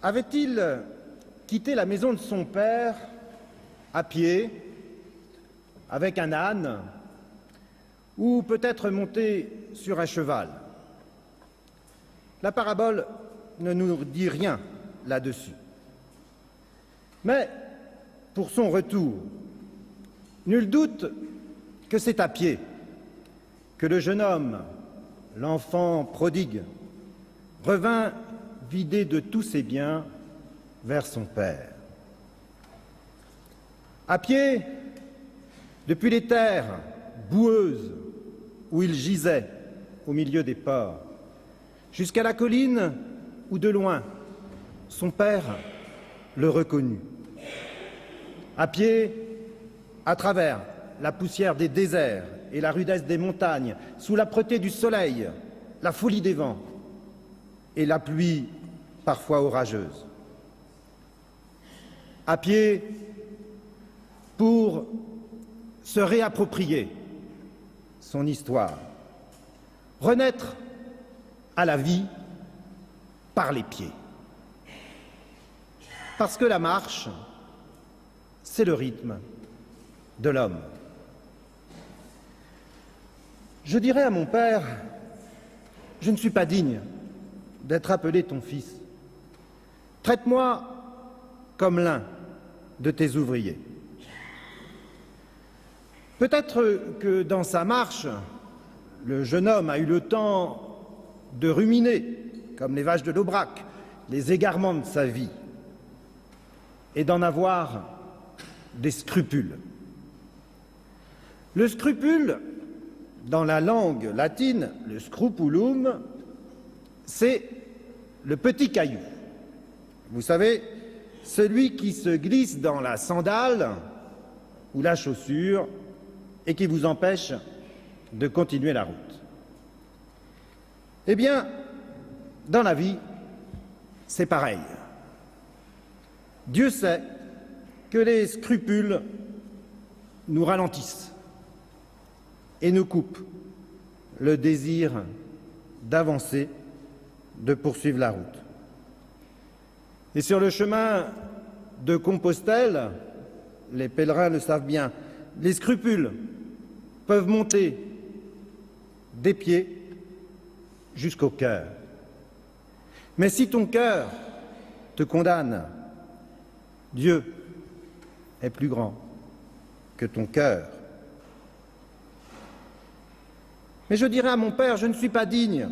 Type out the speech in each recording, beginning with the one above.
avait-il quitté la maison de son père à pied, avec un âne, ou peut-être monté sur un cheval? La parabole ne nous dit rien là-dessus. Mais pour son retour, nul doute que c'est à pied que le jeune homme, l'enfant prodigue, revint vidé de tous ses biens vers son père. À pied, depuis les terres boueuses où il gisait au milieu des ports, jusqu'à la colline où, de loin, son père le reconnut. À pied, à travers la poussière des déserts et la rudesse des montagnes, sous l'âpreté du soleil, la folie des vents et la pluie parfois orageuse. À pied, pour se réapproprier son histoire, renaître à la vie par les pieds. Parce que la marche, c'est le rythme de l'homme. Je dirais à mon père, je ne suis pas digne d'être appelé ton fils. Traite-moi comme l'un de tes ouvriers. Peut-être que dans sa marche, le jeune homme a eu le temps de ruminer, comme les vaches de l'Aubrac, les égarements de sa vie et d'en avoir des scrupules. Le scrupule, dans la langue latine, le scrupulum, c'est le petit caillou. Vous savez, celui qui se glisse dans la sandale ou la chaussure et qui vous empêche de continuer la route. Eh bien, dans la vie, c'est pareil. Dieu sait que les scrupules nous ralentissent et nous coupent le désir d'avancer, de poursuivre la route. Et sur le chemin de Compostelle, les pèlerins le savent bien, les scrupules peuvent monter des pieds jusqu'au cœur. Mais si ton cœur te condamne, Dieu est plus grand que ton cœur. Mais je dirais à mon père, je ne suis pas digne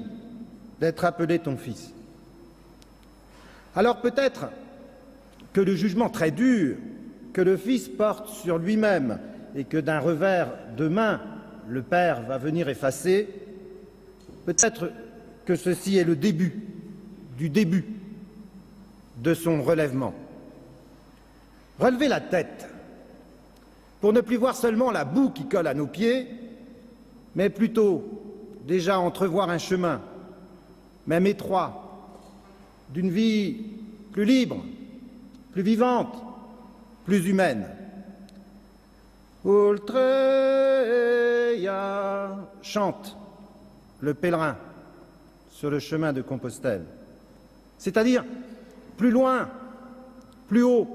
d'être appelé ton fils. Alors peut-être que le jugement très dur que le fils porte sur lui-même et que d'un revers de main le père va venir effacer, peut-être que ceci est le début du début de son relèvement. Relever la tête pour ne plus voir seulement la boue qui colle à nos pieds, mais plutôt déjà entrevoir un chemin, même étroit, d'une vie plus libre, plus vivante, plus humaine. Ultreia chante le pèlerin sur le chemin de Compostelle, c'est-à-dire plus loin, plus haut.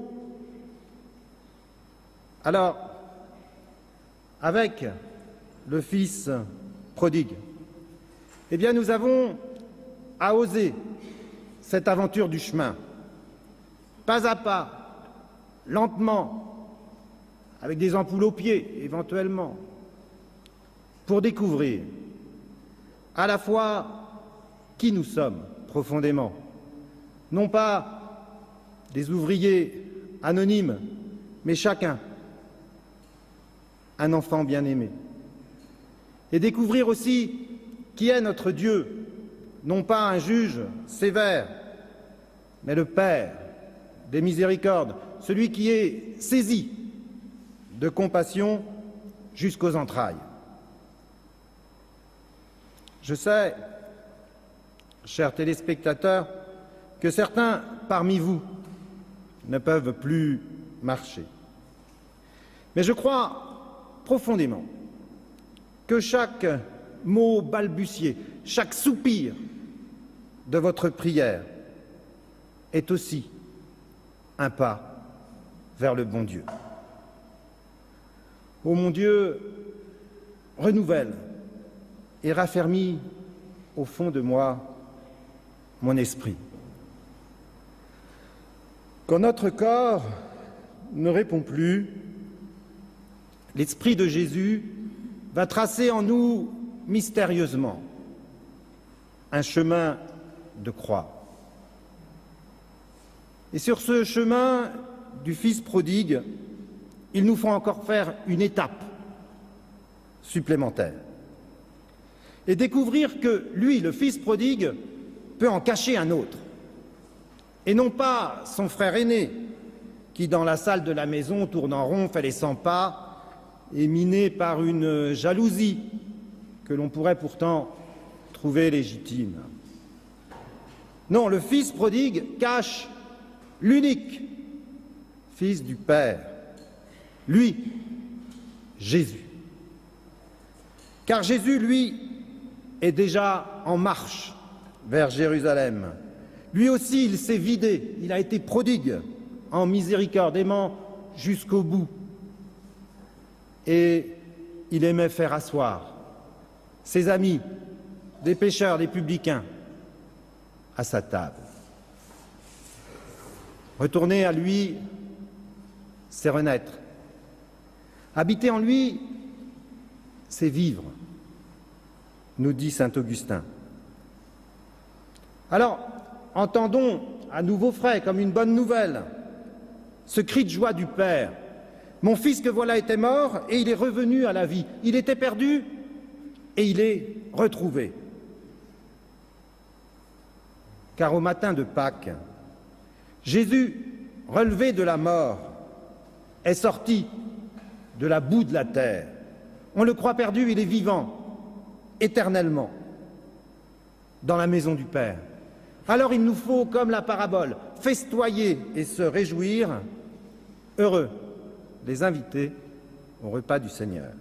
Alors, avec le fils prodigue, eh bien nous avons à oser cette aventure du chemin, pas à pas, lentement, avec des ampoules aux pieds éventuellement, pour découvrir à la fois qui nous sommes profondément, non pas des ouvriers anonymes, mais chacun un enfant bien-aimé, et découvrir aussi qui est notre Dieu, non pas un juge sévère, mais le Père des miséricordes, celui qui est saisi de compassion jusqu'aux entrailles. Je sais, chers téléspectateurs, que certains parmi vous ne peuvent plus marcher. Mais je crois profondément que chaque mot balbutié, chaque soupir de votre prière est aussi un pas vers le bon Dieu. Ô mon Dieu, renouvelle et raffermis au fond de moi mon esprit. Quand notre corps ne répond plus, l'Esprit de Jésus va tracer en nous mystérieusement un chemin de croix. Et sur ce chemin du Fils prodigue, il nous faut encore faire une étape supplémentaire et découvrir que lui, le Fils prodigue, peut en cacher un autre, et non pas son frère aîné, qui dans la salle de la maison tourne en rond, fait les 100 pas, et miné par une jalousie que l'on pourrait pourtant trouver légitime. Non, le Fils prodigue cache l'unique Fils du Père, lui, Jésus. Car Jésus, lui, est déjà en marche vers Jérusalem. Lui aussi, il s'est vidé, il a été prodigue en miséricorde, aimant jusqu'au bout. Et il aimait faire asseoir ses amis, des pécheurs, des publicains, à sa table. Retourner à lui, c'est renaître. Habiter en lui, c'est vivre, nous dit saint Augustin. Alors, entendons à nouveau frais, comme une bonne nouvelle, ce cri de joie du Père. Mon fils que voilà était mort et il est revenu à la vie. Il était perdu et il est retrouvé. Car au matin de Pâques, Jésus, relevé de la mort, est sorti de la boue de la terre. On le croit perdu, il est vivant, éternellement, dans la maison du Père. Alors il nous faut, comme la parabole, festoyer et se réjouir, heureux les invités au repas du Seigneur.